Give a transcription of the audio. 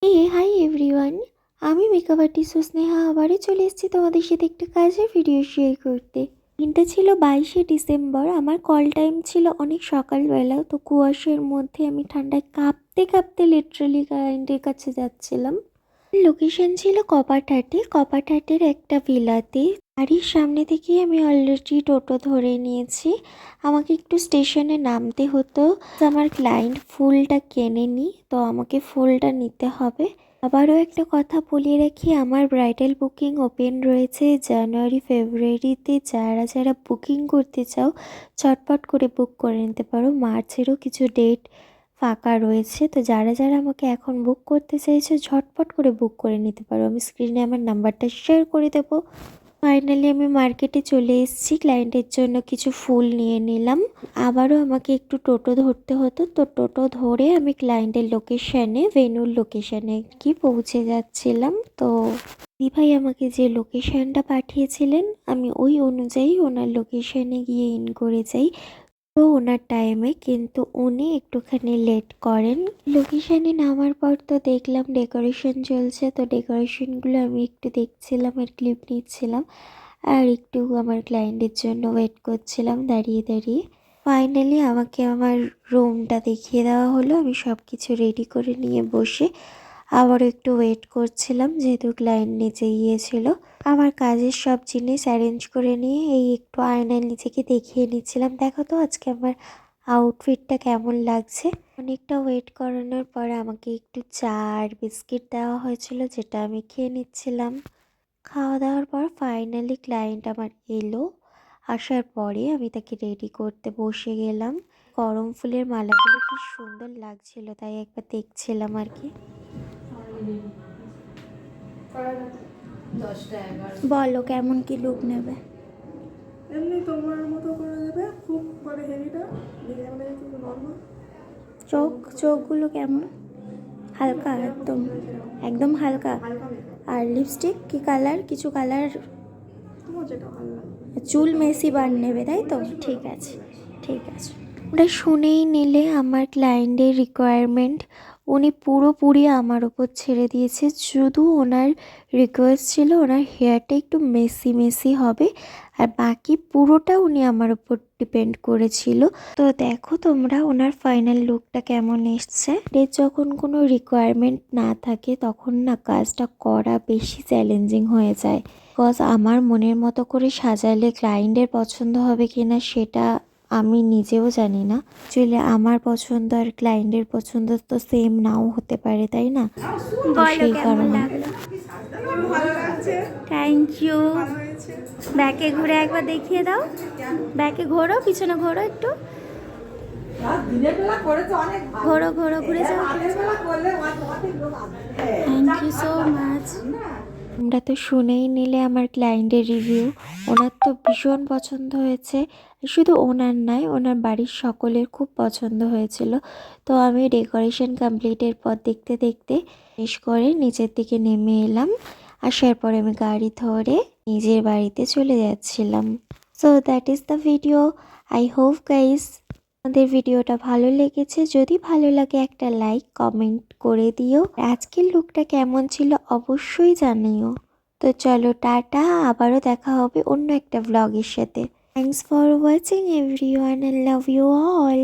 Hi everyone, আমি makeup artist Sneha আবারও চলে এসেছি তোমাদের সাথে একটা কাজের ভিডিও শেয়ার করতে। দিনটা ছিল 22শে ডিসেম্বর। আমার কল টাইম ছিল অনেক সকালবেলা, তো কুয়াশার মধ্যে আমি ঠান্ডায় কাঁপতে কাঁপতে লিটারালি ক্লায়েন্টের কাছে যাচ্ছিলাম। লোকেশন ছিল কপারহাটের একটা ভিলাতে। বাড়ির সামনে থেকেই আমি অলরেডি টোটো ধরে নিয়েছি। আমাকে একটু স্টেশনে নামতে হতো। আমার ক্লায়েন্ট ফুলটা কেনেনি, তো আমাকে ফুলটা নিতে হবে। আবারও একটা কথা বলিয়ে রাখি, আমার ব্রাইডাল বুকিং ওপেন রয়েছে জানুয়ারি ফেব্রুয়ারিতে। যারা যারা বুকিং করতে চাও চটপট করে বুক করে নিতে পারো। মার্চেরও কিছু ডেট ফাঁকা রয়েছে, তো যারা যারা আমাকে এখন বুক করতে চাইছে ঝটপট করে বুক করে নিতে পারো। আমি স্ক্রিনে আমার নাম্বারটা শেয়ার করে দেবো। ফাইনালি আমি মার্কেটে চলে এসেছি, ক্লায়েন্টের জন্য কিছু ফুল নিয়ে নিলাম। আবারও আমাকে একটু টোটো ধরতে হতো, তো টোটো ধরে আমি ক্লায়েন্টের লোকেশানে, ভেন্যুর লোকেশানে কি পৌঁছে যাচ্ছিলাম। তো দিভাই আমাকে যে লোকেশানটা পাঠিয়েছিলেন আমি ওই অনুযায়ী ওনার লোকেশানে গিয়ে ইন করে যাই তো ওনার টাইমে, কিন্তু উনি একটুখানি লেট করেন। লোকেশানে নামার পর তো দেখলাম ডেকোরেশন চলছে, তো ডেকোরেশনগুলো আমি একটু দেখছিলাম আর ক্লিপ নিচ্ছিলাম, আর একটু আমার ক্লায়েন্টের জন্য ওয়েট করছিলাম দাঁড়িয়ে দাঁড়িয়ে। ফাইনালি আমাকে আমার রুমটা দেখিয়ে দেওয়া হলো। আমি সব কিছু রেডি করে নিয়ে বসে আবারও একটু ওয়েট করছিলাম, যেহেতু ক্লায়েন্ট নিচে গিয়েছিল। আমার কাজের সব জিনিস অ্যারেঞ্জ করে নিয়ে এই একটু আয়নায় নিজেকে দেখিয়ে নিচ্ছিলাম, দেখো তো আজকে আমার আউটফিটটা কেমন লাগছে। অনেকটা ওয়েট করানোর পরে আমাকে একটু চা আর বিস্কিট দেওয়া হয়েছিল, যেটা আমি খেয়ে নিচ্ছিলাম। খাওয়া দাওয়ার পর ফাইনালি ক্লায়েন্ট আমার এলো। আসার পরে আমি তাকে রেডি করতে বসে গেলাম। গরম ফুলের মালাগুলো কি সুন্দর লাগছিল, তাই একবার দেখছিলাম আর কি। বলো কেমন কি লুক নেবে? এমনি তোমার মতো করে দেবে, খুব মানে হেভিটা দেখে মানে একটু নর্মাল। চোখগুলো কেমন? হালকা, একদম একদম হালকা। আর লিপস্টিক কি কালার? কিছু কালার? তোমার যেটা ভালো লাগে। চুল মেসি বান নেবে তাই তো? ঠিক আছে, ঠিক আছে। ওটা শুনেই নিলে আমার ক্লায়েন্টের রিকোয়ারমেন্ট উনি পুরোপুরি আমার ওপর ছেড়ে দিয়েছে। শুধু ওনার রিকোয়েস্ট ছিল ওনার হেয়ারটা একটু মেসি মেসি হবে, আর বাকি পুরোটা উনি আমার ওপর ডিপেন্ড করেছিল। তো দেখো তোমরা ওনার ফাইনাল লুকটা কেমন এসছে। এর যখন কোনো রিকোয়ারমেন্ট না থাকে তখন না কাজটা করা বেশি চ্যালেঞ্জিং হয়ে যায়। বিকজ আমার মনের মতো করে সাজালে ক্লায়েন্টের পছন্দ হবে কিনা সেটা আমি নিজেও জানি না। অ্যাকচুয়ালি আমার পছন্দ আর ক্লায়েন্টের পছন্দ তো সেম নাও হতে পারে, তাই না? সেই কারণে থ্যাংক ইউ। ব্যাকে ঘুরে একবার দেখিয়ে দাও, ব্যাকে ঘোরো, পিছনে ঘোরো, একটু ঘোরো ঘোরো, ঘুরে যাও। Thank you so much. তোমরা তো শুনেই নিলে আমার ক্লায়েন্টের রিভিউ। ওনার তো ভীষণ পছন্দ হয়েছে, শুধু ওনার নয় ওনার বাড়ির সকলের খুব পছন্দ হয়েছিল। তো আমি ডেকোরেশন কমপ্লিটের পর দেখতে দেখতে শেষ করে নিচের দিকে নেমে এলাম। আসার পরে আমি গাড়ি ধরে নিজের বাড়িতে চলে যাচ্ছিলাম। So that is the video. I hope guys আমাদের ভিডিওটা ভালো লেগেছে। যদি ভালো লাগে একটা লাইক কমেন্ট করে দিও। আজকের লুকটা কেমন ছিল অবশ্যই জানিও। তো চলো টাটা, আবারও দেখা হবে অন্য একটা ব্লগের সাথে। Thanks for watching everyone, I love you all.